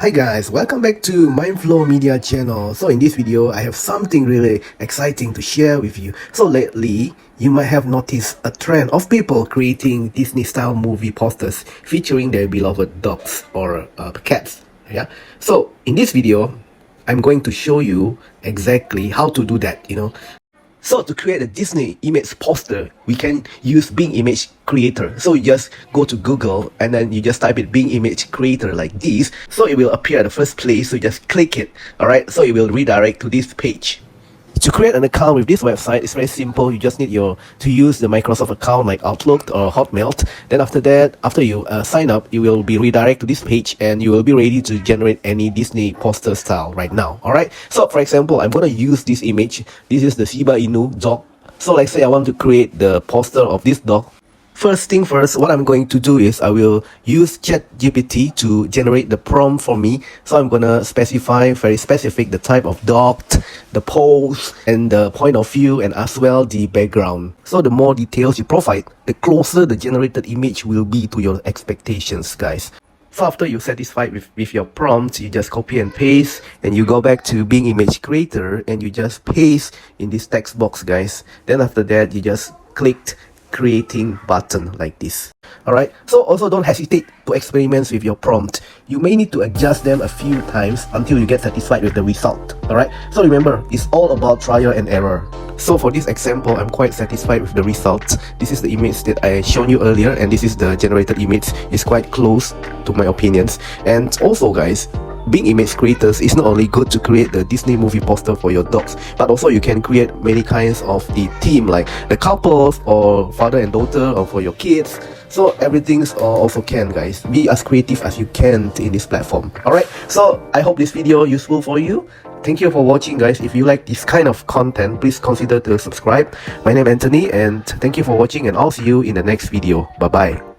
Hi guys, welcome back to Mindflow Media channel. So in this video, I have something really exciting to share with you. So lately, you might have noticed a trend of people creating Disney style movie posters featuring their beloved dogs or cats. Yeah. So in this video, I'm going to show you exactly how to do that, So to create a Disney image poster, we can use Bing Image Creator. So you just go to Google and then you just type it Bing Image Creator like this. So it will appear at the first place. So you just click it. Alright, so it will redirect to this page. To create an account with this website, it's very simple. You just need to use the Microsoft account like Outlook or Hotmail. Then after that, after you sign up, you will be redirected to this page and you will be ready to generate any Disney poster style right now. Alright, so for example, I'm going to use this image. This is the Shiba Inu dog. So like say I want to create the poster of this dog. First thing first, what I'm going to do is I will use ChatGPT to generate the prompt for me. So I'm gonna specify very specific the type of dog, the pose, and the point of view, and as well the background. So the more details you provide, the closer the generated image will be to your expectations, guys. So after you're satisfied with your prompt, you just copy and paste, and you go back to Bing Image Creator and you just paste in this text box, guys. Then after that, you just click creating button like this. Alright, so also don't hesitate to experiment with your prompt. You may need to adjust them a few times until you get satisfied with the result. Alright, so remember, it's all about trial and error. So for this example, I'm quite satisfied with the result. This is the image that I shown you earlier, and this is the generated image. It's quite close to my opinions. And also guys, Bing Image Creators is not only good to create the Disney movie poster for your dogs, but also you can create many kinds of the theme like the couples or father and daughter or for your kids. So everything's also can, guys. Be as creative as you can in this platform. Alright, so I hope this video useful for you. Thank you for watching, guys. If you like this kind of content, please consider to subscribe. My name is Anthony and thank you for watching, and I'll see you in the next video. Bye bye.